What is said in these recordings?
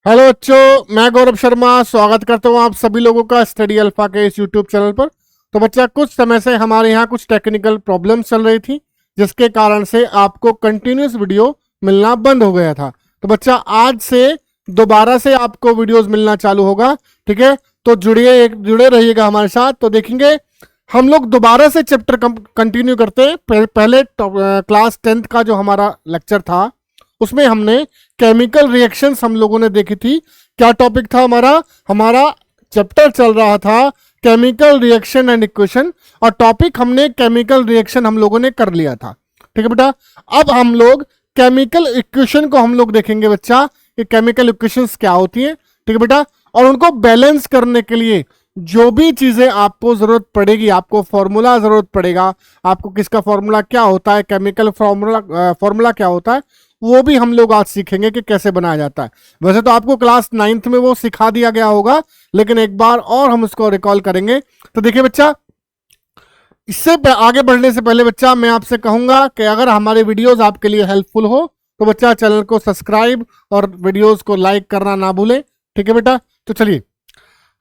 Hello बच्चों, मैं गौरव शर्मा स्वागत करता हूं आप सभी लोगों का स्टडी अल्फा के इस यूट्यूब चैनल पर। तो बच्चा, कुछ समय से हमारे यहाँ कुछ टेक्निकल प्रॉब्लम्स चल रही थी, जिसके कारण से आपको कंटिन्यूस वीडियो मिलना बंद हो गया था। तो बच्चा, आज से दोबारा से आपको वीडियोस मिलना चालू होगा, ठीक है? तो जुड़े रहिएगा हमारे साथ। तो देखेंगे हम लोग दोबारा से चैप्टर कंटिन्यू करते हैं। पहले क्लास 10th का जो हमारा लेक्चर था, उसमें हमने केमिकल रिएक्शंस हम लोगों ने देखी थी। क्या टॉपिक था हमारा चैप्टर चल रहा था केमिकल रिएक्शन एंड इक्वेशन, और टॉपिक हमने केमिकल रिएक्शन हम लोगों ने कर लिया था। ठीक है बेटा, अब हम लोग केमिकल इक्वेशन को हम लोग देखेंगे बच्चा, कि केमिकल इक्वेशंस क्या होती हैं। ठीक है बेटा, और उनको बैलेंस करने के लिए जो भी चीजें आपको जरूरत पड़ेगी, आपको फॉर्मूला जरूरत पड़ेगा, आपको किसका फॉर्मूला क्या होता है, केमिकल फॉर्मूला क्या होता है, वो भी हम लोग आज सीखेंगे कि कैसे बनाया जाता है। वैसे तो आपको क्लास 9th में वो सिखा दिया गया होगा, लेकिन एक बार और हम उसको रिकॉल करेंगे। तो देखिए बच्चा, इससे आगे बढ़ने से पहले बच्चा, मैं आपसे कहूंगा कि अगर हमारे वीडियोस आपके लिए हेल्पफुल हो तो बच्चा चैनल को सब्सक्राइब और वीडियोस को लाइक करना ना भूलें। ठीक है बेटा, तो चलिए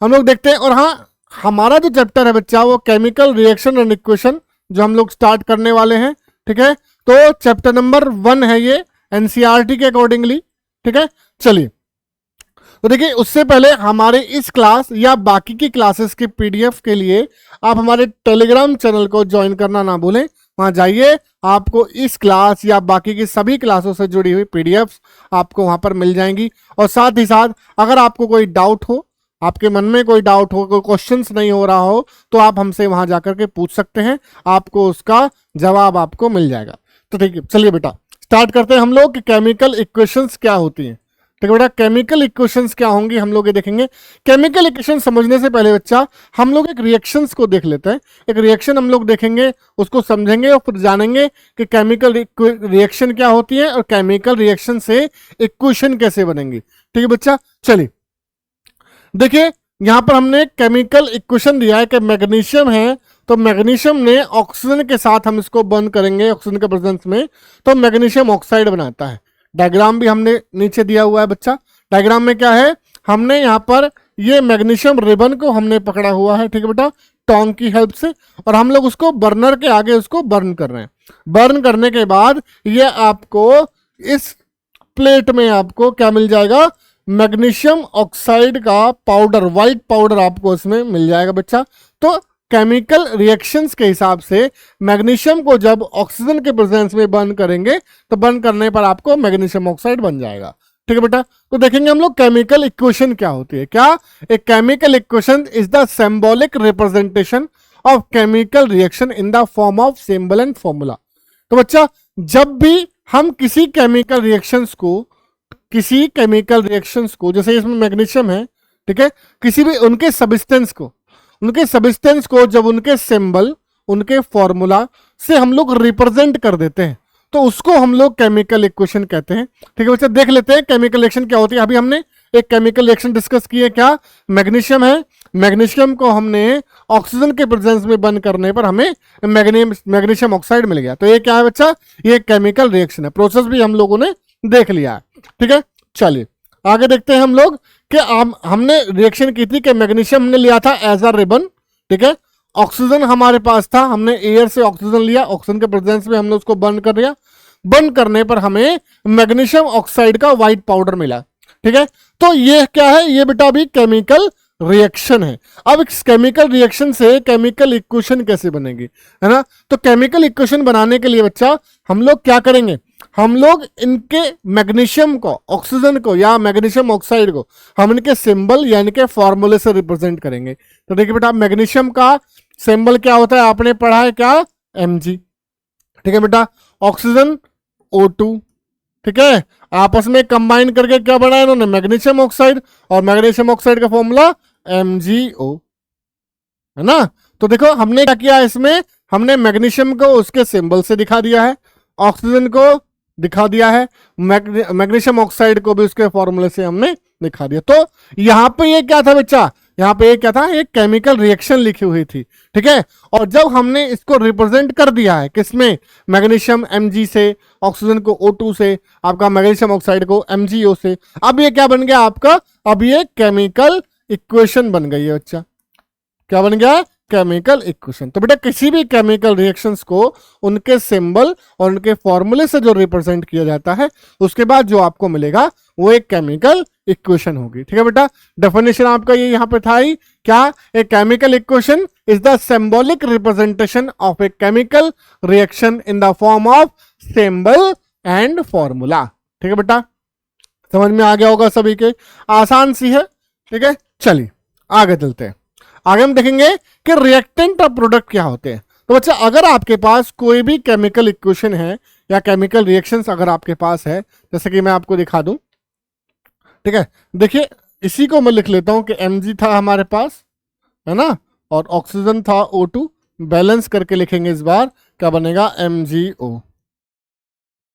हम लोग देखते हैं। और हाँ, हमारा जो चैप्टर है बच्चा, वो केमिकल रिएक्शन एंड इक्वेशन जो हम लोग स्टार्ट करने वाले हैं। ठीक है, तो चैप्टर नंबर 1 है ये, एनसीईआरटी के अकॉर्डिंगली। ठीक है, चलिए। तो देखिए, उससे पहले हमारे इस क्लास या बाकी की क्लासेस के पीडीएफ के लिए आप हमारे टेलीग्राम चैनल को ज्वाइन करना ना भूलें। वहां जाइए, आपको इस क्लास या बाकी की सभी क्लासों से जुड़ी हुई पीडीएफ आपको वहां पर मिल जाएंगी। और साथ ही साथ अगर आपको कोई डाउट हो, आपके मन में कोई डाउट हो, कोई क्वेश्चंस नहीं हो रहा हो, तो आप हमसे वहां जाकर के पूछ सकते हैं, आपको उसका जवाब आपको मिल जाएगा। तो ठीक है, चलिए बेटा स्टार्ट करते हैं हम लोग कि केमिकल इक्वेशंस क्या होती हैं। ठीक है बेटा, केमिकल इक्वेशंस क्या होंगी हम लोग ये देखेंगे। केमिकल इक्वेशन समझने से पहले बच्चा, हम लोग एक रिएक्शंस को देख लेते हैं। एक रिएक्शन हम लोग देखेंगे, उसको समझेंगे और फिर जानेंगे कि केमिकल रिएक्शन क्या होती है और केमिकल रिएक्शन से इक्वेशन कैसे बनेंगी। ठीक है बच्चा, चलिए देखिए, यहां पर हमने केमिकल इक्वेशन दिया है कि मैग्नीशियम है, तो मैग्नीशियम ने ऑक्सीजन के साथ हम इसको बर्न करेंगे ऑक्सीजन के प्रेजेंस में, तो मैग्नीशियम ऑक्साइड बनाता है। डायग्राम भी हमने नीचे दिया हुआ है बच्चा। डायग्राम में क्या है, हमने यहाँ पर ये मैग्नीशियम रिबन को हमने पकड़ा हुआ है, ठीक है बेटा, टोंग की हेल्प से, और हम लोग उसको बर्नर के आगे उसको बर्न कर रहे हैं। बर्न करने के बाद ये आपको इस प्लेट में आपको क्या मिल जाएगा, मैग्नीशियम ऑक्साइड का पाउडर, व्हाइट पाउडर आपको इसमें मिल जाएगा बच्चा। तो केमिकल रिएक्शंस के हिसाब से मैग्नीशियम को जब ऑक्सीजन के प्रेजेंस में बर्न करेंगे, तो बर्न करने पर आपको मैग्नीशियम ऑक्साइड बन जाएगा। ठीक है बेटा, तो देखेंगे हम लोग केमिकल इक्वेशन क्या होती है। क्या एक chemical equation is the symbolic representation of chemical reaction in the form of symbol and formula. तो बच्चा, जब भी हम किसी केमिकल रिएक्शंस को जैसे इसमें मैग्नीशियम है, ठीक है, किसी भी उनके सबिस्टेंस को जब उनके सिंबल, उनके फॉर्मूला से हम लोग रिप्रेजेंट कर देते हैं, तो उसको हम लोग केमिकल इक्वेशन कहते हैं। ठीक है बच्चा, देख लेते हैं केमिकल रिएक्शन क्या होती है। अभी हमने एक केमिकल रिएक्शन डिस्कस की है, क्या मैग्नीशियम है, मैग्नीशियम को हमने ऑक्सीजन के प्रेजेंस में बर्न करने पर हमें मैग्नीशियम ऑक्साइड मिल गया। तो ये क्या है बच्चा, ये केमिकल रिएक्शन है। प्रोसेस भी हम लोगों ने देख लिया है। ठीक है, चलिए आगे देखते हैं हम लोग कि हमने रिएक्शन की थी कि मैग्नीशियम हमने लिया था एज अ रिबन। ठीक है, ऑक्सीजन हमारे पास था, हमने एयर से ऑक्सीजन लिया, ऑक्सीजन के प्रेजेंस में हमने उसको बर्न कर दिया। बर्न करने पर हमें मैग्नीशियम ऑक्साइड का व्हाइट पाउडर मिला। ठीक है, तो ये क्या है, ये बेटा अभी केमिकल रिएक्शन है। अब इस केमिकल रिएक्शन से केमिकल इक्वेशन कैसे बनेगी, है ना? तो केमिकल इक्वेशन बनाने के लिए बच्चा हम लोग क्या करेंगे, हम लोग इनके मैग्नीशियम को, ऑक्सीजन को या मैग्नीशियम ऑक्साइड को हम इनके सिंबल या इनके फॉर्मूले से रिप्रेजेंट करेंगे। तो देखिए बेटा, मैग्नीशियम का सिंबल क्या होता है, आपने पढ़ा है क्या, Mg। ठीक है बेटा, ऑक्सीजन O2। ठीक है, आपस में कंबाइन करके क्या बना है इन्होंने, मैग्नीशियम ऑक्साइड, और मैग्नीशियम ऑक्साइड का फॉर्मूला MgO, है ना? तो देखो हमने क्या किया, इसमें हमने मैग्नीशियम को उसके सिंबल से दिखा दिया है, ऑक्सीजन को दिखा दिया है, मैग्नीशियम ऑक्साइड को भी उसके फॉर्मूले से हमने दिखा दिया। तो यहां पे ये क्या था बच्चा, यहाँ पे ये क्या था, एक केमिकल रिएक्शन लिखी हुई थी, ठीक है। और जब हमने इसको रिप्रेजेंट कर दिया है किसमें, मैग्नीशियम Mg से, ऑक्सीजन को O2 से, आपका मैग्नीशियम ऑक्साइड को MgO से, अब ये क्या बन गया आपका, अब ये केमिकल इक्वेशन बन गई है बच्चा। क्या बन गया, केमिकल इक्वेशन। तो बेटा किसी भी केमिकल रिएक्शंस को उनके सिंबल और उनके फॉर्मूले से जो रिप्रेजेंट किया जाता है, उसके बाद जो आपको मिलेगा वो एक केमिकल इक्वेशन होगी, ठीक है बेटा। डेफिनेशन आपका ये यहाँ पे था ही, क्या, a chemical equation is the symbolic representation of a chemical reaction in the form of symbol and formula, ठीक है बेटा। समझ में आ गया होगा सभी के, आसान सी है, ठीक है। चलिए आगे चलते हैं। आगे हम देखेंगे कि रिएक्टेंट और प्रोडक्ट क्या होते हैं। तो बच्चा अगर आपके पास कोई भी केमिकल इक्वेशन है या केमिकल रिएक्शंस अगर आपके पास है, जैसे कि मैं आपको दिखा दूं, ठीक है। देखिए इसी को मैं लिख लेता हूं कि Mg था हमारे पास, है ना, और ऑक्सीजन था O2, बैलेंस करके लिखेंगे इस बार, क्या बनेगा, MgO,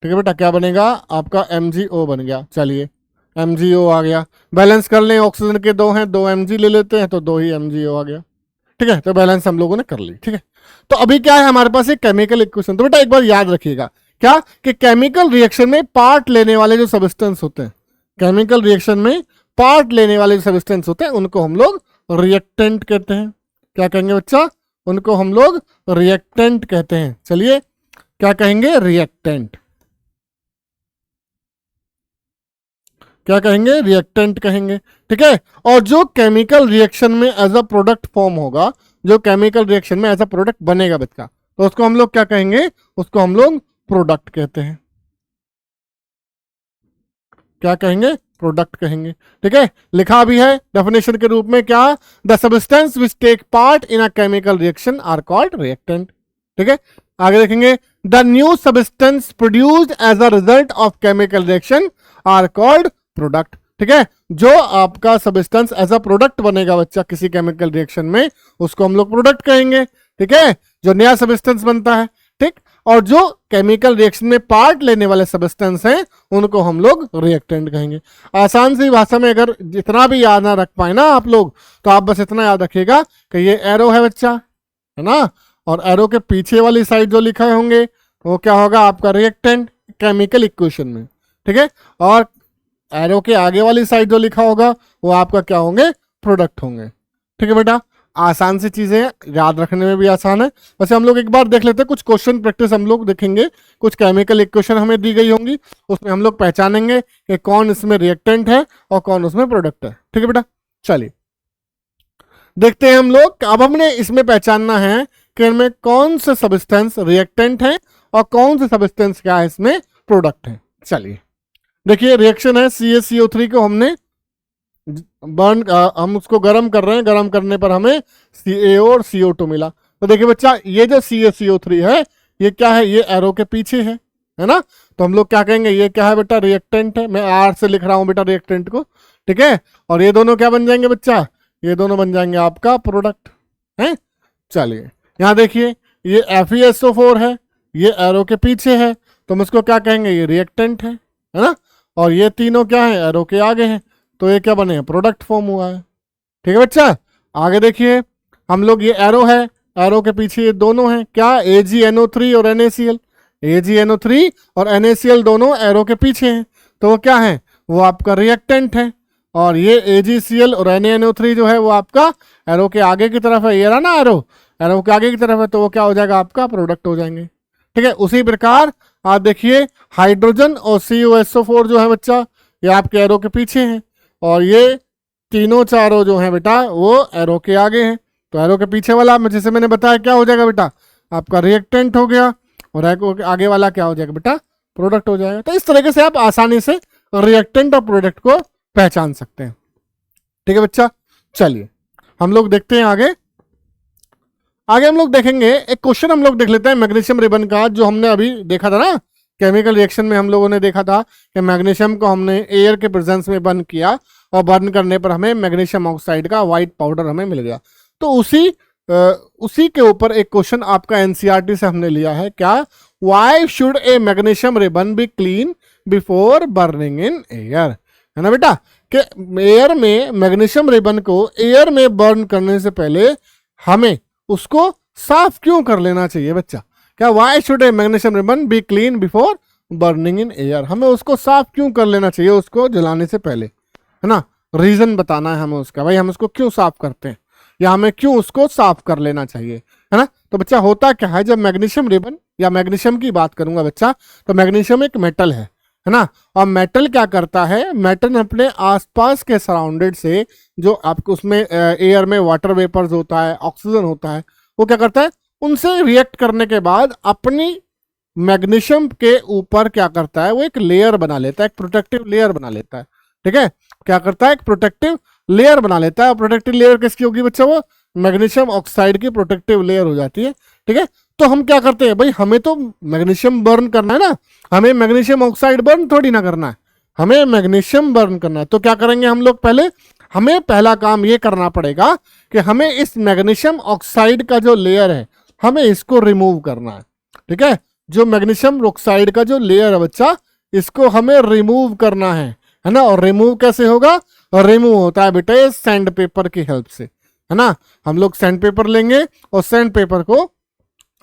ठीक है बेटा। क्या बनेगा आपका, MgO बन गया। चलिए MgO आ गया, बैलेंस कर लें, ऑक्सीजन के 2 हैं, 2 Mg ले लेते हैं तो 2 ही MgO आ गया, ठीक है। तो बैलेंस हम लोगों ने कर ली, ठीक है। तो अभी क्या है हमारे पास एक केमिकल इक्वेशन। तो बेटा एक बार याद रखिएगा क्या, कि केमिकल रिएक्शन में पार्ट लेने वाले जो सब्सटेंस होते हैं, केमिकल रिएक्शन में पार्ट लेने वाले जो सब्सटेंस होते हैं उनको हम लोग रिएक्टेंट कहते हैं। क्या कहेंगे बच्चा, उनको हम लोग रिएक्टेंट कहते हैं। चलिए क्या कहेंगे, रिएक्टेंट, क्या कहेंगे, रिएक्टेंट कहेंगे, ठीक है। और जो केमिकल रिएक्शन में एज अ प्रोडक्ट फॉर्म होगा, जो केमिकल रिएक्शन में एज अ प्रोडक्ट बनेगा बच्चा, तो उसको हम लोग क्या कहेंगे, उसको हम लोग प्रोडक्ट कहते हैं। क्या कहेंगे, प्रोडक्ट कहेंगे, ठीक है। लिखा भी है डेफिनेशन के रूप में, क्या, the substance which take part in a chemical reaction are called reactant, ठीक है। आगे देखेंगे, the new substance produced as a result of chemical reaction are called product, ठीक है। जो आपका सब्सटेंस एज अ प्रोडक्ट बनेगा बच्चा किसी केमिकल रिएक्शन में, उसको हम लोग प्रोडक्ट कहेंगे, ठीक है, जो नया सब्सटेंस बनता है, ठीक। और जो केमिकल रिएक्शन में पार्ट लेने वाले सब्सटेंस हैं उनको हम लोग रिएक्टेंट कहेंगे। आसान सी भाषा में अगर जितना भी याद ना रख पाए ना आप लोग, तो आप बस इतना याद रखिएगा कि ये एरो है बच्चा, है ना, और एरो के पीछे वाली साइड जो लिखे होंगे वो क्या होगा आपका, रिएक्टेंट केमिकल इक्वेशन में, ठीक है। और एरो के आगे वाली साइड जो लिखा होगा वो आपका क्या होंगे, प्रोडक्ट होंगे, ठीक है बेटा। आसान सी चीजें, याद रखने में भी आसान है। वैसे हम लोग एक बार देख लेते हैं, कुछ क्वेश्चन प्रैक्टिस हम लोग देखेंगे, कुछ केमिकल इक्वेशन हमें दी गई होंगी, उसमें हम लोग पहचानेंगे कि कौन इसमें रिएक्टेंट है और कौन उसमें प्रोडक्ट है, ठीक है बेटा। चलिए देखते हैं हम लोग। अब हमने इसमें पहचानना है कि इनमें कौन से सब्सटेंस रिएक्टेंट है और कौन से सब्सटेंस क्या है इसमें प्रोडक्ट है। चलिए देखिए, रिएक्शन है CaCO3 को हमने बर्न, हम उसको गर्म कर रहे हैं, गर्म करने पर हमें CaO और CO2 मिला। तो देखिए बच्चा, ये जो CaCO3 है ये क्या है, ये एरो के पीछे है ना। तो हम लोग क्या कहेंगे, ये क्या है बेटा, रिएक्टेंट है। मैं R से लिख रहा हूं बेटा रिएक्टेंट को, ठीक है। और ये दोनों क्या बन जाएंगे बच्चा, ये दोनों बन जाएंगे आपका प्रोडक्ट है। चलिए यहाँ देखिए, ये FeSO4 है, ये एरो के पीछे है, तो हम इसको क्या कहेंगे, ये रिएक्टेंट है ना। और ये तीनों क्या है, एरो के आगे हैं, तो ये क्या बने, प्रोडक्ट फॉर्म हुआ है, ठीक है बच्चा। आगे देखिए हम लोग, ये एरो है, एरो के पीछे ये दोनों हैं, क्या, AgNO3 और NaCl, AgNO3 और NaCl दोनों एरो के पीछे हैं, तो वो क्या है, वो आपका रिएक्टेंट है। और ये AgCl और NaNO3 जो है वो आपका एरो के आगे की तरफ है, ये रहा ना एरो के आगे की तरफ है, तो वो क्या हो जाएगा, आपका प्रोडक्ट हो जाएंगे, ठीक है। उसी प्रकार आप देखिए, हाइड्रोजन और CuSO4 जो है बच्चा, ये आपके एरो के पीछे हैं, और ये तीनों चारों जो हैं बेटा वो एरो के आगे हैं। तो एरो के पीछे वाला जैसे मैंने बताया क्या हो जाएगा बेटा, आपका रिएक्टेंट हो गया, और एरो के आगे वाला क्या हो जाएगा बेटा, प्रोडक्ट हो जाएगा। तो इस तरीके से आप आसानी से रिएक्टेंट और प्रोडक्ट को पहचान सकते हैं, ठीक है बच्चा। चलिए हम लोग देखते हैं आगे हम लोग देखेंगे, एक क्वेश्चन हम लोग देख लेते हैं मैग्नीशियम रिबन का, जो हमने अभी देखा था ना केमिकल रिएक्शन में। हम लोगों ने देखा था कि मैग्नीशियम को हमने एयर के प्रेजेंस में बर्न किया, और बर्न करने पर हमें मैग्नीशियम ऑक्साइड का व्हाइट पाउडर हमें मिल गया। तो उसी के ऊपर एक क्वेश्चन आपका NCERT से हमने लिया है, क्या, why should A magnesium ribbon be clean before burning in air, है ना बेटा, कि एयर में मैग्नीशियम रिबन को एयर में बर्न करने से पहले हमें उसको साफ क्यों कर लेना चाहिए बच्चा? क्या why should A magnesium ribbon be clean before burning in air? हमें उसको साफ क्यों कर लेना चाहिए उसको जलाने से पहले, है ना? रीजन बताना है हमें उसका, भाई हम उसको क्यों साफ करते हैं या हमें क्यों उसको साफ कर लेना चाहिए, है ना? तो बच्चा होता क्या है, जब मैग्नीशियम रिबन या मैग्नीशियम की बात करूंगा बच्चा, तो मैग्नीशियम एक मेटल है ना? और मेटल क्या करता है, मेटल अपने आसपास के सराउंडेड से जो आपको उसमें एयर में वाटर वेपर्स होता है, ऑक्सीजन होता है, वो क्या करता है, उनसे रिएक्ट करने के बाद अपनी मैग्नीशियम के ऊपर क्या करता है, वो एक लेयर बना लेता है, एक प्रोटेक्टिव लेयर बना लेता है। ठीक है, क्या करता है, एक प्रोटेक्टिव लेयर बना लेता है। प्रोटेक्टिव लेयर किसकी होगी बच्चा? वो मैग्नीशियम ऑक्साइड की प्रोटेक्टिव लेयर हो जाती है। ठीक है, तो हम क्या करते हैं भाई, हमें तो मैग्नीशियम बर्न करना है ना, हमें मैग्नीशियम ऑक्साइड बर्न थोड़ी ना करना है, हमें मैग्नीशियम बर्न करना है। तो क्या करेंगे हम लोग, पहले हमें पहला काम ये करना पड़ेगा कि हमें इस मैग्नीशियम ऑक्साइड का जो लेयर है हमें इसको रिमूव करना है। ठीक है, जो मैग्नीशियम ऑक्साइड का जो लेयर है बच्चा, इसको हमें रिमूव करना है ना? और रिमूव कैसे होगा? रिमूव होता है बेटा ये सैंड पेपर की हेल्प से, है ना? हम लोग सैंड पेपर लेंगे और सैंड पेपर को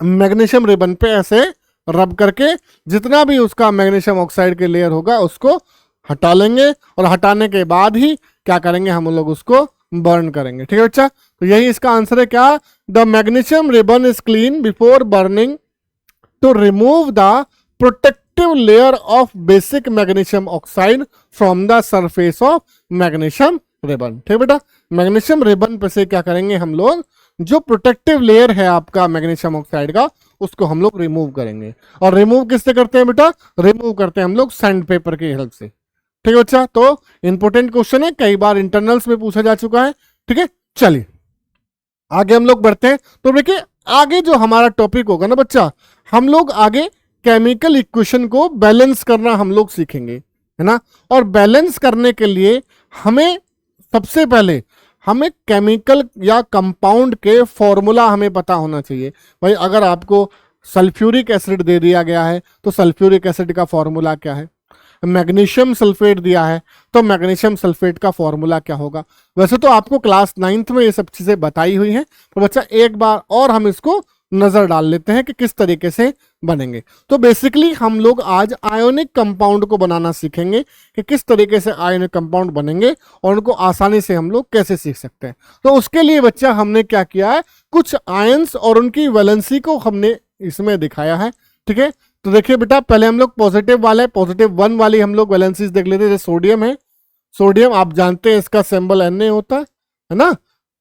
मैग्नीशियम रिबन पे ऐसे रब करके जितना भी उसका मैग्नीशियम ऑक्साइड के लेयर होगा उसको हटा लेंगे, और हटाने के बाद ही क्या करेंगे, हम लोग उसको बर्न करेंगे। ठीक है बच्चा, तो यही इसका आंसर है। क्या? The magnesium ribbon is clean before burning to remove the protective layer of basic magnesium oxide from the surface of magnesium ribbon। ठीक बेटा, मैग्नीशियम रिबन पे से क्या करेंगे हम लोग, जो प्रोटेक्टिव लेयर है आपका मैग्नीशियम ऑक्साइड का, उसको हम लोग रिमूव करेंगे। और रिमूव किससे करते हैं बेटा? रिमूव करते हैं हम लोग सैंड पेपर की हेल्प से। ठीक है बच्चा, तो इंपॉर्टेंट क्वेश्चन है, कई बार इंटरनल्स में पूछा जा चुका है। ठीक है, चलिए आगे हम लोग बढ़ते हैं। तो देखिए आगे जो हमारा टॉपिक होगा ना बच्चा, हम लोग आगे केमिकल इक्वेशन को बैलेंस करना हम लोग सीखेंगे, है ना? और बैलेंस करने के लिए हमें सबसे पहले हमें केमिकल या कंपाउंड के फॉर्मूला हमें पता होना चाहिए। भाई अगर आपको सल्फ्यूरिक एसिड दे दिया गया है तो सल्फ्यूरिक एसिड का फॉर्मूला क्या है, मैग्नीशियम सल्फेट दिया है तो मैग्नीशियम सल्फेट का फॉर्मूला क्या होगा। वैसे तो आपको क्लास 9th में ये सब चीजें बताई हुई हैं, तो बच्चा एक बार और हम इसको नजर डाल लेते हैं कि किस तरीके से बनेंगे। तो बेसिकली हम लोग आज आयोनिक कंपाउंड को बनाना सीखेंगे कि किस तरीके से आयोनिक कंपाउंड बनेंगे और उनको आसानी से हम लोग कैसे सीख सकते हैं। तो उसके लिए बच्चा हमने क्या किया है, कुछ आयंस और उनकी वैलेंसी को हमने इसमें दिखाया है। ठीक है, तो देखिए बेटा पहले हम लोग पॉजिटिव वाले +1 वाली हम लोग वैलेंसीज देख लेते हैं। जैसे सोडियम है, सोडियम आप जानते हैं इसका सिंबल Na होता है ना?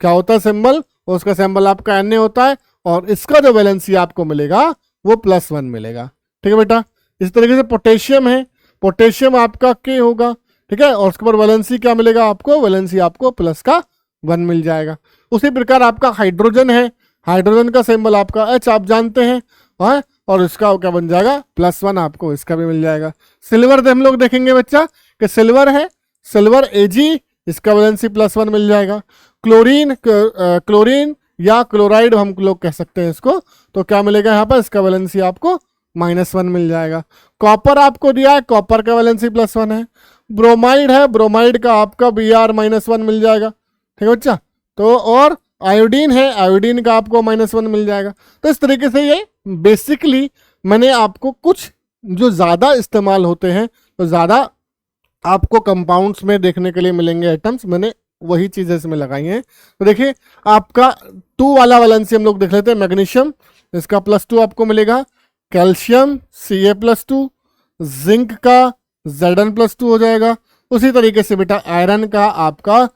क्या होता है सिंबल? उसका सिंबल आपका Na होता है, और इसका जो वैलेंसी आपको मिलेगा वो +1 मिलेगा। ठीक है बेटा, इस तरीके से पोटेशियम है, पोटेशियम आपका K होगा। ठीक है, और उसके बाद वैलेंसी क्या मिलेगा आपको, वैलेंसी आपको +1 मिल जाएगा। उसी प्रकार आपका हाइड्रोजन है, हाइड्रोजन का सिंबल आपका H आप जानते हैं, और इसका क्या बन जाएगा, +1 आपको इसका भी मिल जाएगा। सिल्वर हम लोग देखेंगे बच्चा कि सिल्वर है, सिल्वर Ag, इसका वैलेंसी +1 मिल जाएगा। क्लोरीन, क्लोरीन या क्लोराइड हम लोग कह सकते हैं इसको, तो क्या मिलेगा यहाँ पर, इसका वैलेंसी आपको -1 मिल जाएगा। कॉपर आपको दिया है, कॉपर का वैलेंसी +1 है। ब्रोमाइड है, ब्रोमाइड का आपका Br -1 मिल जाएगा। ठीक है बच्चा, तो और आयोडीन है, आयोडीन का आपको -1 मिल जाएगा। तो इस तरीके से ये बेसिकली मैंने आपको कुछ जो ज़्यादा इस्तेमाल होते हैं, तो ज़्यादा आपको कंपाउंड्स में देखने के लिए मिलेंगे आइटम्स, मैंने वही चीज़ें इसमें लगाई हैं। तो देखिए आपका 2 वाला वैलेंसी हम लोग देख लेते हैं। मैग्नीशियम, इसका +2 आपको मिलेगा। कैल्शियम Ca+2, जिंक का Zn+2 हो जाएगा। उसी तरीके से बेटा आयरन का आपका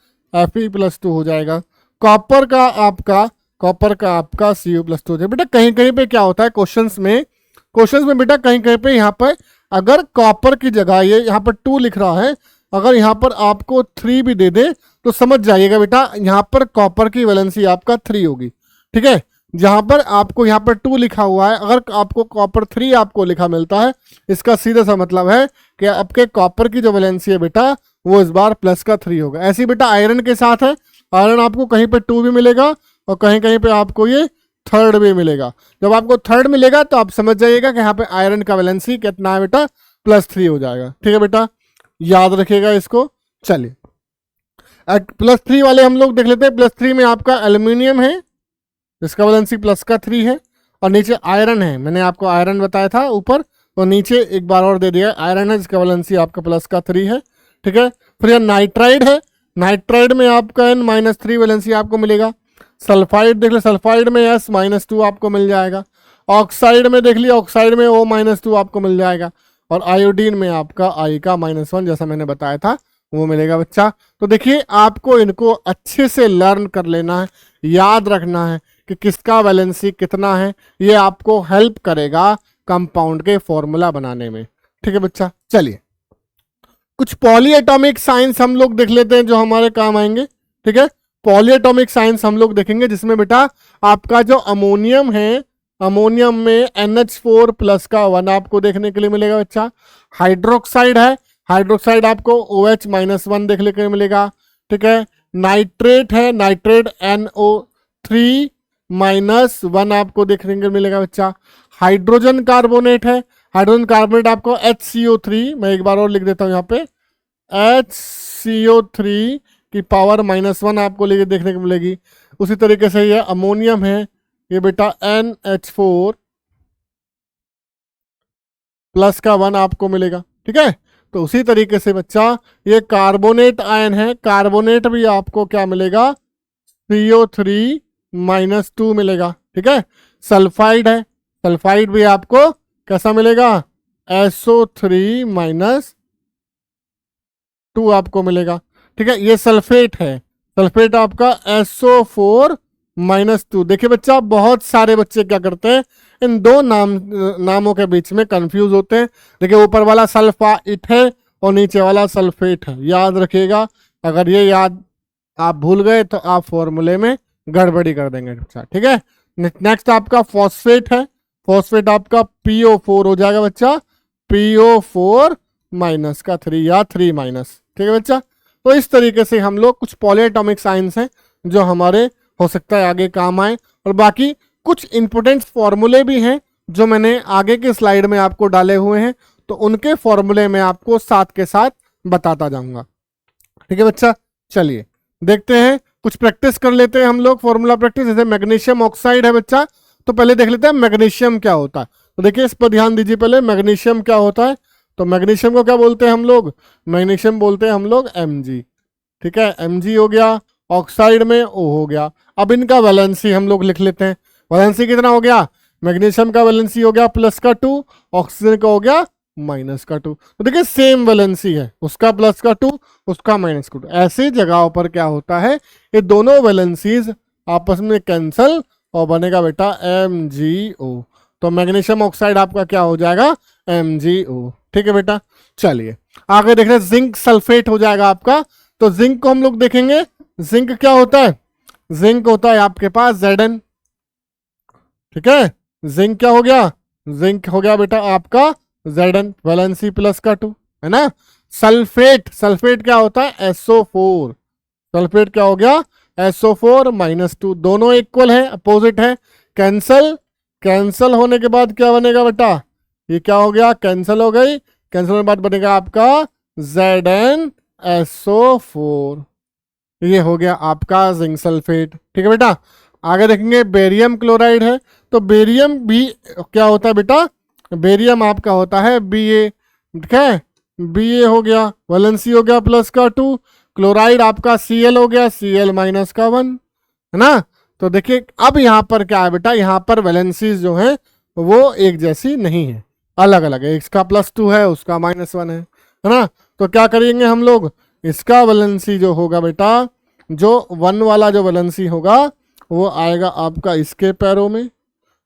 Fe+2 हो जाएगा। कॉपर का आपका Cu+2 हो जाएगा। बेटा कहीं कहीं पे क्या होता है क्वेश्चंस में बेटा कहीं कहीं पे यहाँ पर अगर कॉपर की जगह ये यहाँ पर 2 लिख रहा है, अगर यहाँ पर आपको 3 भी दे दे तो समझ जाइएगा बेटा यहाँ पर कॉपर की वैलेंसी आपका 3 होगी। ठीक है, जहाँ पर आपको यहाँ पर 2 लिखा हुआ है, अगर आपको कॉपर 3 आपको लिखा मिलता है, इसका सीधा सा मतलब है कि आपके कॉपर की जो वैलेंसी है बेटा वो इस बार +3 होगा। ऐसे बेटा आयरन के साथ है, आयरन आपको कहीं पे 2 भी मिलेगा और कहीं कहीं पे आपको ये 3rd भी मिलेगा। जब आपको 3rd मिलेगा तो आप समझ जाइएगा कि यहाँ पे आयरन का वैलेंसी कितना है बेटा, +3 हो जाएगा। ठीक है बेटा, याद रखिएगा इसको। चलिए +3 वाले हम लोग देख लेते हैं। +3 में आपका एल्यूमिनियम है जिसका वैलेंसी प्लस का 3 है, और नीचे आयरन है, मैंने आपको आयरन बताया था ऊपर, तो नीचे एक बार और दे दिया, आयरन है जिसका वैलेंसी आपका प्लस का 3 है। ठीक है, फिर यह नाइट्राइड है, नाइट्राइड में आपका N-3 वैलेंसी आपको मिलेगा। सल्फाइड देख ले, सल्फाइड में S-2 आपको मिल जाएगा। ऑक्साइड में देख लिया, ऑक्साइड में O-2 आपको मिल जाएगा। और आयोडीन में आपका I का -1 जैसा मैंने बताया था वो मिलेगा बच्चा। तो देखिए आपको इनको अच्छे से लर्न कर लेना है, याद रखना है कि किसका वैलेंसी कितना है, ये आपको हेल्प करेगा कंपाउंड के फॉर्मूला बनाने में। ठीक है बच्चा, चलिए कुछ पॉलीएटॉमिक साइंस हम लोग देख लेते हैं जो हमारे काम आएंगे। ठीक है, पॉलीएटॉमिक साइंस हम लोग देखेंगे जिसमें बेटा आपका जो अमोनियम है, अमोनियम में NH4 प्लस का 1 आपको देखने के लिए मिलेगा बच्चा। हाइड्रोक्साइड है, हाइड्रोक्साइड आपको OH-1 देखने के लिए मिलेगा। ठीक है, नाइट्रेट है, नाइट्रेट NO3-1 आपको देखने के लिए मिलेगा बच्चा। हाइड्रोजन कार्बोनेट है, हाइड्रोजन कार्बोनेट आपको HCO3, मैं एक बार और लिख देता हूं यहाँ पे, HCO3 की पावर -1 आपको देखने को मिलेगी। उसी तरीके से ये अमोनियम है, ये बेटा NH4 प्लस का 1 आपको मिलेगा। ठीक है, तो उसी तरीके से बच्चा ये कार्बोनेट आयन है, कार्बोनेट भी आपको क्या मिलेगा, CO3-2 मिलेगा। ठीक है, सल्फाइड है, सल्फाइड भी आपको कैसा मिलेगा, SO3-2 आपको मिलेगा। ठीक है, ये सल्फेट है, सल्फेट आपका SO4-2। देखिए बच्चा बहुत सारे बच्चे क्या करते हैं, इन दो नामों के बीच में कंफ्यूज होते हैं। देखिए ऊपर वाला सल्फाइट है और नीचे वाला सल्फेट है, याद रखिएगा। अगर ये याद आप भूल गए तो आप फॉर्मूले में गड़बड़ी कर देंगे बच्चा। ठीक है, नेक्स्ट आपका फॉस्फेट है, फॉस्फेट आपका PO4 हो जाएगा बच्चा, PO4-3 या 3-। ठीक है बच्चा, तो इस तरीके से हम लोग कुछ पॉलीएटॉमिक साइंस हैं जो हमारे हो सकता है आगे काम आए, और बाकी कुछ इंपोर्टेंट फॉर्मूले भी हैं जो मैंने आगे के स्लाइड में आपको डाले हुए हैं, तो उनके फॉर्मूले में आपको साथ के साथ बताता जाऊंगा। ठीक है बच्चा, चलिए देखते हैं, कुछ प्रैक्टिस कर लेते हैं हम लोग, फॉर्मूला प्रैक्टिस। जैसे मैग्नीशियम ऑक्साइड है बच्चा, तो पहले देख लेते हैं मैग्नीशियम क्या होता है। तो देखिए इस पर ध्यान दीजिए, पहले मैग्नीशियम क्या होता है। तो मैग्नीशियम को क्या बोलते हैं हम लोग, मैग्नीशियम बोलते हैं हम लोग Mg। ठीक है, Mg हो गया, ऑक्साइड में O हो गया। अब इनका वैलेंसी हम लोग लिख लेते हैं, वैलेंसी कितना हो गया, मैग्नीशियम का वैलेंसी हो गया +2, ऑक्सीजन का हो गया -2। तो देखिए सेम वैलेंसी है, उसका +2 उसका -2। ऐसी जगहों पर क्या होता है, ये दोनों वैलेंसीज आपस में कैंसल और बनेगा बेटा MgO। तो मैग्नीशियम ऑक्साइड आपका क्या हो जाएगा, MgO। ठीक है बेटा, चलिए आगे देख रहे हैं, जिंक सल्फेट हो जाएगा आपका। तो जिंक को हम लोग देखेंगे, जिंक क्या होता है, जिंक होता है आपके पास Zn। ठीक है, जिंक क्या हो गया, जिंक हो गया बेटा आपका Zn, वैलेंसी +2 है ना। सल्फेट, सल्फेट क्या होता है, SO4, सल्फेट क्या हो गया, SO4-2, दोनों इक्वल है, अपोजिट है, कैंसल, कैंसल होने के बाद क्या बनेगा बेटा, ये क्या हो गया, कैंसल हो गई, कैंसल होने के बाद बनेगा आपका ZnSO4, ये हो गया आपका जिंक सल्फेट। ठीक है बेटा, आगे देखेंगे बेरियम क्लोराइड है। तो बेरियम भी क्या होता है बेटा, बेरियम आपका होता है Ba। ठीक है, Ba हो गया, वैलेंसी हो गया +2, क्लोराइड आपका Cl हो गया, Cl-1 है ना। तो देखिए अब यहाँ पर क्या है बेटा, यहाँ पर वैलेंसीज जो है वो एक जैसी नहीं है, अलग अलग है, इसका +2 है उसका -1 है ना। तो क्या करेंगे हम लोग, इसका वैलेंसी जो होगा बेटा, जो 1 वाला जो वैलेंसी होगा वो आएगा आपका इसके पैरों में,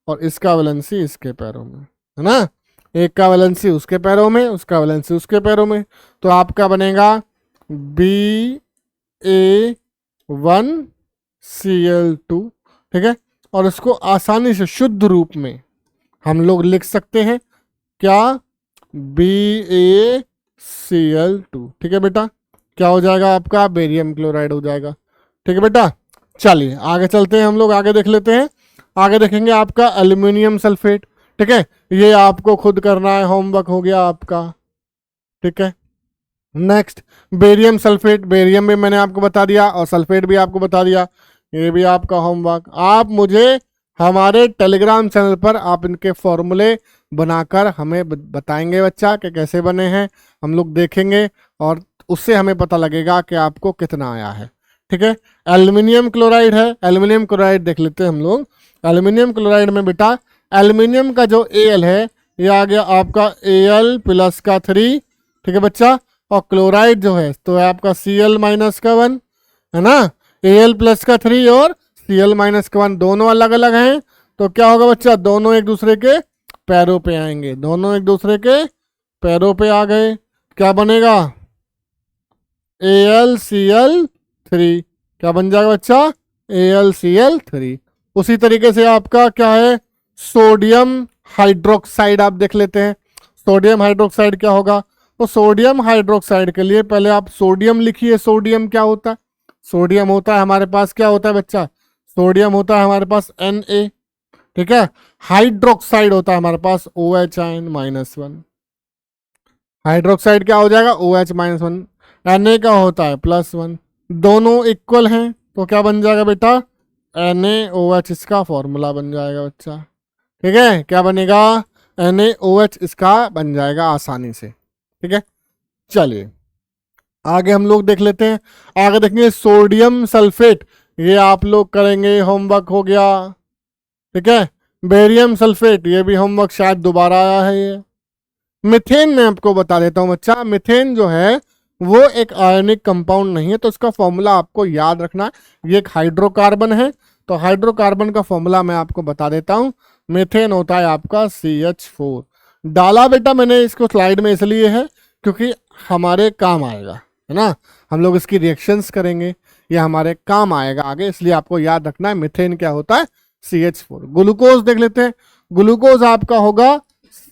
और इसका वैलेंसी इसके पैरों में, है ना। एक का वैलेंसी उसके पैरों में, उसका वैलेंसी उसके पैरों में, तो आपका बनेगा Ba1Cl2। ठीक है, और इसको आसानी से शुद्ध रूप में हम लोग लिख सकते हैं क्या, BaCl2। ठीक है बेटा, क्या हो जाएगा आपका, बेरियम क्लोराइड हो जाएगा। ठीक है बेटा, चलिए आगे चलते हैं हम लोग, आगे देख लेते हैं। आगे देखेंगे आपका एल्यूमिनियम सल्फेट। ठीक है, ये आपको खुद करना है, होमवर्क हो गया आपका। ठीक है, नेक्स्ट बेरियम सल्फेट, बेरियम भी मैंने आपको बता दिया और सल्फेट भी आपको बता दिया, ये भी आपका होमवर्क। आप मुझे हमारे टेलीग्राम चैनल पर आप इनके फॉर्मूले बनाकर हमें बताएंगे बच्चा कि कैसे बने हैं, हम लोग देखेंगे और उससे हमें पता लगेगा कि आपको कितना आया है। ठीक है, एल्युमिनियम क्लोराइड है, एल्युमिनियम क्लोराइड देख लेते हैं हम लोग। एल्युमिनियम क्लोराइड में बेटा एल्युमिनियम का जो Al है ये आ गया आपका Al प्लस का 3, ठीक है बच्चा, और क्लोराइड जो है तो है आपका Cl माइनस का 1, है ना। Al प्लस का 3 और Cl माइनस का 1 दोनों अलग अलग हैं, तो क्या होगा बच्चा, दोनों एक दूसरे के पैरों पे आएंगे, दोनों एक दूसरे के पैरों पे आ गए, क्या बनेगा AlCl3, क्या बन जाएगा बच्चा AlCl3। उसी तरीके से आपका क्या है सोडियम हाइड्रोक्साइड, आप देख लेते हैं सोडियम हाइड्रोक्साइड क्या होगा। तो सोडियम हाइड्रोक्साइड के लिए पहले आप सोडियम लिखिए, सोडियम क्या होता है, सोडियम होता है हमारे पास क्या होता है बच्चा, सोडियम होता है हमारे पास Na, ठीक है। हाइड्रोक्साइड होता है हमारे पास OH-1, हाइड्रोक्साइड क्या हो जाएगा OH-1, Na का होता है +1, दोनों इक्वल हैं तो क्या बन जाएगा बेटा NaOH, इसका फॉर्मूला बन जाएगा बच्चा, ठीक है, क्या बनेगा NaOH इसका बन जाएगा आसानी से, ठीक है। चलिए आगे हम लोग देख लेते हैं, आगे देखेंगे सोडियम सल्फेट, ये आप लोग करेंगे, होमवर्क हो गया, ठीक है। बेरियम सल्फेट ये भी होमवर्क शायद दोबारा आया है। ये मीथेन मैं आपको बता देता हूँ बच्चा, मीथेन जो है वो एक आयनिक कंपाउंड नहीं है, तो इसका फॉर्मूला आपको याद रखना है, ये एक हाइड्रोकार्बन है, तो हाइड्रोकार्बन का फॉर्मूला मैं आपको बता देता हूँ, मीथेन होता है आपका CH4। डाला बेटा मैंने इसको स्लाइड में इसलिए है क्योंकि हमारे काम आएगा, है ना, हम लोग इसकी रिएक्शंस करेंगे, ये हमारे काम आएगा आगे, इसलिए आपको याद रखना है मीथेन क्या होता है CH4। ग्लूकोज देख लेते हैं, ग्लूकोज आपका होगा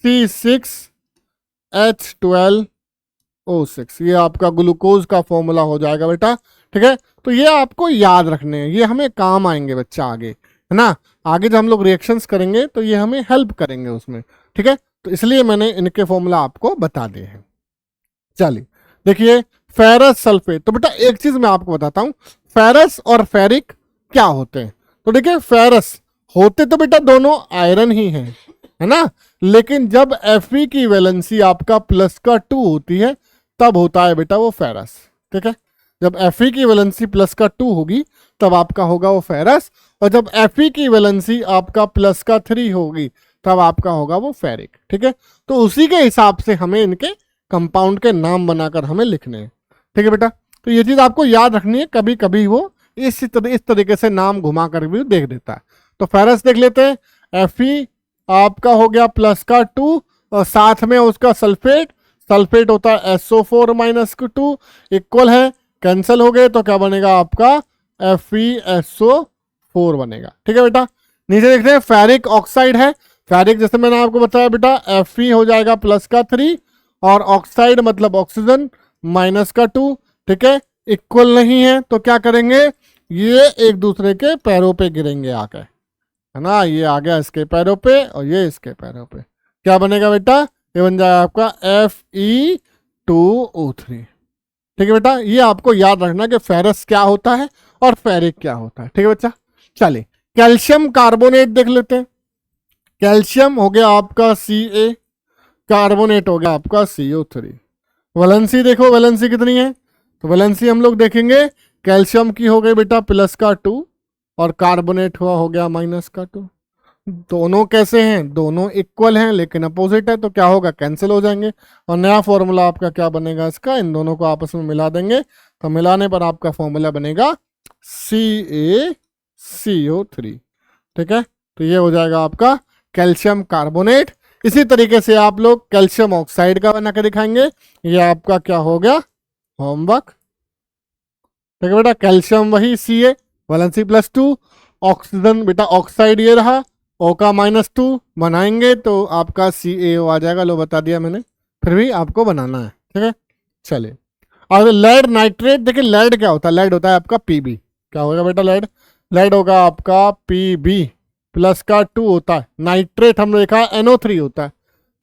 C6H12O6, ये आपका ग्लूकोज का फॉर्मूला हो जाएगा बेटा, ठीक है। तो ये आपको याद रखने हैं, ये हमें काम आएंगे बच्चा आगे, है ना, आगे जब हम लोग रिएक्शंस करेंगे तो ये हमें हेल्प करेंगे उसमें, ठीक है, तो इसलिए मैंने इनके फॉर्मूला आपको बता दिए हैं। चलिए देखिए फेरस सल्फेट, तो बेटा एक चीज मैं आपको बताता हूँ, फेरस और फेरिक क्या होते हैं। तो देखिए फेरस होते तो बेटा दोनों आयरन ही हैं, है ना, लेकिन जब Fe की वैलेंसी आपका +2 होती है तब होता है बेटा वो फेरस, ठीक है। जब Fe की वैलेंसी +2 होगी तब आपका होगा वो फेरस, और जब Fe की वैलेंसी आपका +3 होगी तब आपका होगा वो फेरिक, ठीक है। तो उसी के हिसाब से हमें इनके कंपाउंड के नाम बनाकर हमें लिखने हैं, ठीक है बेटा। तो ये चीज आपको याद रखनी है, कभी कभी वो इस तरीके से नाम घुमा कर भी देख देता है। तो फेरस देख लेते हैं, Fe आपका हो गया +2 और साथ में उसका सल्फेट, सल्फेट होता है SO4-2, इक्वल है, कैंसिल हो गए तो क्या बनेगा आपका FeSO4 बनेगा, ठीक है बेटा। नीचे देखते हैं फेरिक ऑक्साइड है, फेरिक जैसे मैंने आपको बताया बेटा Fe हो जाएगा +3 और ऑक्साइड मतलब ऑक्सीजन -2, ठीक है, इक्वल नहीं है तो क्या करेंगे, ये एक दूसरे के पैरों पे गिरेंगे आकर, है ना, ये आ गया इसके पैरों पे और ये इसके पैरों पे, क्या बनेगा बेटा, ये बन जाएगा आपका Fe2O3, ठीक है बेटा। ये आपको याद रखना कि फेरस क्या होता है और फेरिक क्या होता है, ठीक है बच्चा। चलिए कैल्शियम कार्बोनेट देख लेते हैं, कैल्शियम हो गया आपका Ca, कार्बोनेट हो गया आपका CO3। वैलेंसी देखो, वैलेंसी कितनी है, तो वैलेंसी हम लोग देखेंगे, कैल्शियम की हो गई बेटा +2 और कार्बोनेट हुआ हो गया -2, दोनों कैसे हैं, दोनों इक्वल हैं लेकिन अपोजिट है, तो क्या होगा कैंसिल हो जाएंगे और नया फॉर्मूला आपका क्या बनेगा इसका, इन दोनों को आपस में मिला देंगे तो मिलाने पर आपका फॉर्मूला बनेगा CaCO3, ठीक है। तो ये हो जाएगा आपका कैल्शियम कार्बोनेट। इसी तरीके से आप लोग कैल्शियम ऑक्साइड का बना के दिखाएंगे, ये आपका क्या हो गया होमवर्क, ठीक है बेटा। कैल्शियम वही Ca वैलेंसी +2, ऑक्सीजन बेटा ऑक्साइड ये रहा, O का -2 बनाएंगे तो आपका CaO आ जाएगा, लो बता दिया मैंने, फिर भी आपको बनाना है, ठीक है। चलिए और लेड नाइट्रेट, देखिए लेड क्या होता है, लेड होता है आपका Pb, क्या होगा बेटा लेड, लेड होगा आपका Pb +2 होता है, नाइट्रेट हमने देखा NO3 होता है,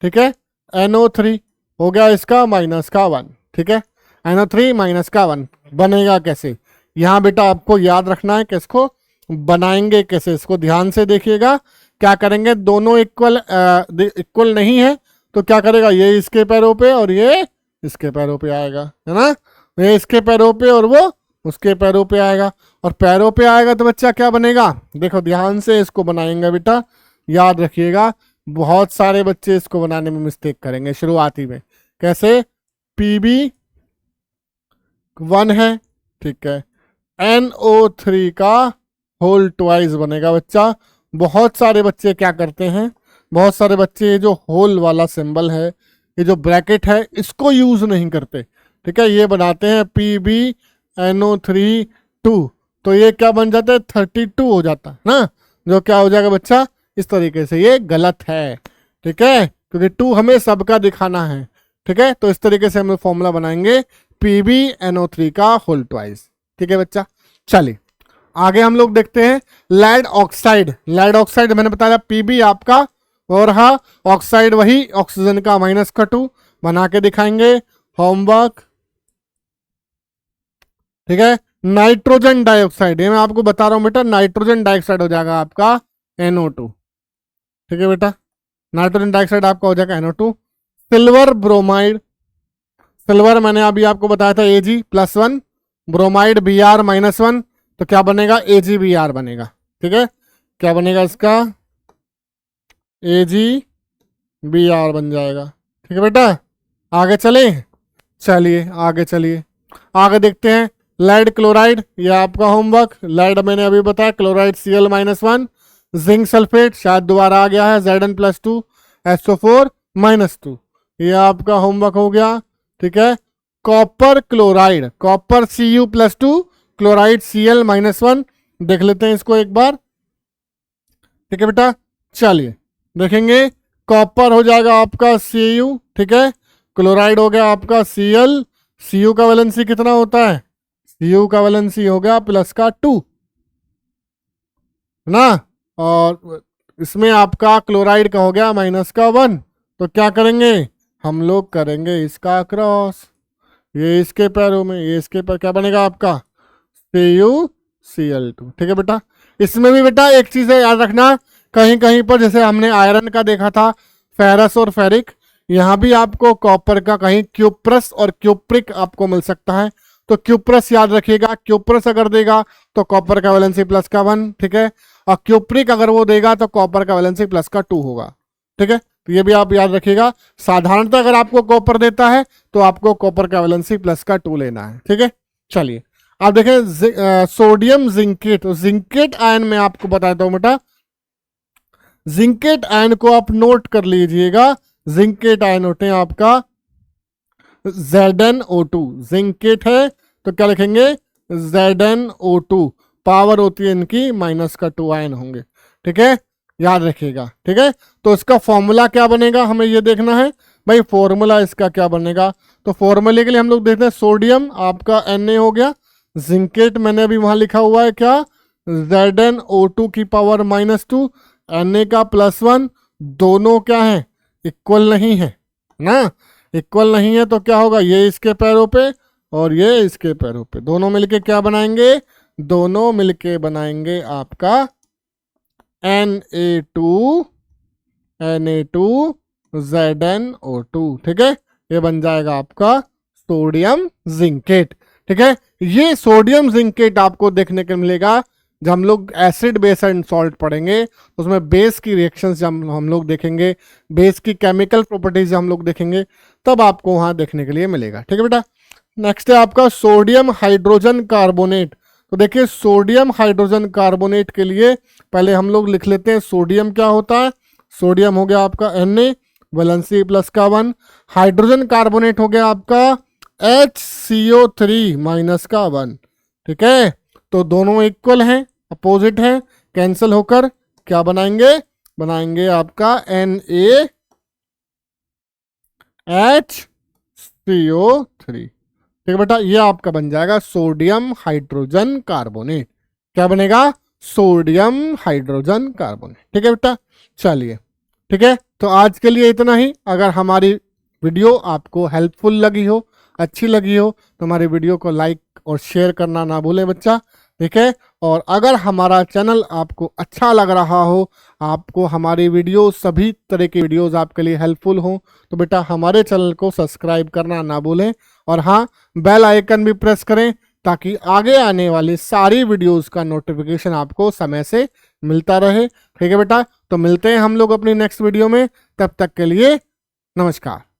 ठीक है, NO3 हो गया इसका -1, ठीक है। NO3 माइनस का 1 बनेगा कैसे? यहाँ बेटा आपको याद रखना है कि इसको बनाएंगे कैसे, इसको ध्यान से देखिएगा। क्या करेंगे, दोनों इक्वल नहीं है तो क्या करेगा, ये इसके पैरों पे और ये इसके पैरों पे आएगा, है ना। ये इसके पैरों पे और वो उसके पैरों पे आएगा, और पैरों पे आएगा तो बच्चा क्या बनेगा, देखो ध्यान से इसको बनाएंगे बेटा, याद रखिएगा। बहुत सारे बच्चे इसको बनाने में मिस्टेक करेंगे शुरुआती में। कैसे, PB1 है, ठीक है, NO3 का होल ट्वाइस बनेगा बच्चा। बहुत सारे बच्चे क्या करते हैं, बहुत सारे बच्चे ये जो होल वाला सिंबल है, ये जो ब्रैकेट है, इसको यूज नहीं करते, ठीक है। ये बनाते हैं PbNO3 2, तो ये क्या बन जाता है, 32 हो जाता है ना, जो क्या हो जाएगा बच्चा इस तरीके से। ये गलत है, ठीक है, क्योंकि 2 हमें सबका दिखाना है, ठीक है। तो इस तरीके से हम फॉर्मूला बनाएंगे PbNO3 का होल ट्वाइस, ठीक है बच्चा। चलिए आगे हम लोग देखते हैं लेड ऑक्साइड। लेड ऑक्साइड मैंने बताया Pb आपका, और हाँ ऑक्साइड वही ऑक्सीजन का -2 बना के दिखाएंगे, होमवर्क, ठीक है। नाइट्रोजन डाइऑक्साइड, ये मैं आपको बता रहा हूं बेटा, नाइट्रोजन डाइऑक्साइड हो जाएगा आपका NO2, ठीक है बेटा, नाइट्रोजन डाइऑक्साइड आपका हो जाएगा NO2। सिल्वर ब्रोमाइड, सिल्वर मैंने अभी आपको बताया था Ag+1, ब्रोमाइड Br-1, तो क्या बनेगा, AgBr बनेगा, ठीक है। क्या बनेगा इसका, AgBr बन जाएगा, ठीक है बेटा। आगे चले, चलिए आगे चलिए, आगे देखते हैं लेड क्लोराइड, ये आपका होमवर्क। लेड मैंने अभी बताया, क्लोराइड Cl-1, जिंक सल्फेट शायद दोबारा आ गया है, Zn+2 SO4-2, ये आपका होमवर्क हो गया, ठीक है। Copper chloride, copper Cu+2, chloride Cl-1, देख लेते हैं इसको एक बार, ठीक है बेटा। चलिए देखेंगे, कॉपर हो जाएगा आपका Cu, ठीक है, क्लोराइड हो गया आपका Cl, Cu का वैलेंसी कितना होता है, Cu का वैलेंसी हो गया +2, ना, और इसमें आपका क्लोराइड का हो गया -1, तो क्या करेंगे, हम लोग करेंगे इसका क्रॉस, ये इसके पैरों में, ये इसके पैर, क्या बनेगा आपका CuCl2, ठीक है बेटा। इसमें भी बेटा एक चीज है याद रखना, कहीं कहीं पर जैसे हमने आयरन का देखा था, फेरस और फेरिक, यहाँ भी आपको कॉपर का कहीं क्यूप्रस और क्यूप्रिक आपको मिल सकता है, तो क्यूप्रस याद रखिएगा, क्यूप्रस अगर देगा तो कॉपर का वैलेंसी +1, ठीक है, और क्यूप्रिक अगर वो देगा तो कॉपर का वैलेंसी +2 होगा, ठीक है। तो ये भी आप याद रखिएगा, साधारणतः अगर आपको कॉपर देता है तो आपको कॉपर का वैलेंसी +2 लेना है, ठीक है। चलिए आप देखें सोडियम जिंकेट, तो जिंकेट आयन में आपको बताता हूं बेटा, जिंकेट आयन को आप नोट कर लीजिएगा, जिंकेट आयन होते हैं आपका ZnO2, जिंकेट है तो क्या लिखेंगे ZnO2, पावर होती है इनकी -2 आयन होंगे, ठीक है, याद रखिएगा, ठीक है। तो इसका फॉर्मूला क्या बनेगा हमें ये देखना है भाई, फॉर्मूला इसका क्या बनेगा, तो फॉर्मूले के लिए हम लोग देखते हैं, सोडियम आपका Na हो गया, जिंकेट मैंने अभी वहां लिखा हुआ है क्या, ZnO2 की पावर -2, Na का +1, दोनों क्या है, इक्वल नहीं है ना, इक्वल नहीं है तो क्या होगा, ये इसके पैरों पे और ये इसके पैरों पे, दोनों मिलके क्या बनाएंगे, दोनों मिलके बनाएंगे आपका Na2ZnO2, ठीक है, ये बन जाएगा आपका सोडियम जिंकेट, ठीक है। ये सोडियम जिंकेट आपको देखने को मिलेगा जब हम लोग एसिड बेस एंड सॉल्ट पढ़ेंगे, तो उसमें बेस की रिएक्शंस जब हम लोग देखेंगे, बेस की केमिकल प्रॉपर्टीज हम लोग देखेंगे, तब आपको वहां देखने के लिए मिलेगा, ठीक है बेटा। नेक्स्ट है आपका सोडियम हाइड्रोजन कार्बोनेट, तो देखिए सोडियम हाइड्रोजन कार्बोनेट के लिए पहले हम लोग लिख लेते हैं सोडियम क्या होता है, सोडियम हो गया आपका Na, वैलेंसी +1, हाइड्रोजन कार्बोनेट हो गया आपका HCO3-1, ठीक है। तो दोनों इक्वल हैं, अपोजिट हैं, कैंसिल होकर क्या बनाएंगे, बनाएंगे आपका NaHCO3, ठीक है बेटा, ये आपका बन जाएगा सोडियम हाइड्रोजन कार्बोनेट, क्या बनेगा, सोडियम हाइड्रोजन कार्बोनेट, ठीक है बेटा। चलिए ठीक है, तो आज के लिए इतना ही। अगर हमारी वीडियो आपको हेल्पफुल लगी हो, अच्छी लगी हो तो हमारी वीडियो को लाइक और शेयर करना ना भूलें बच्चा, ठीक है। और अगर हमारा चैनल आपको अच्छा लग रहा हो, आपको हमारी वीडियो सभी तरह की वीडियोस आपके लिए हेल्पफुल हो, तो बेटा हमारे चैनल को सब्सक्राइब करना ना भूलें। और हाँ, बेल आइकन भी प्रेस करें ताकि आगे आने वाली सारी वीडियोस का नोटिफिकेशन आपको समय से मिलता रहे, ठीक है बेटा। तो मिलते हैं हम लोग अपनी नेक्स्ट वीडियो में, तब तक के लिए नमस्कार।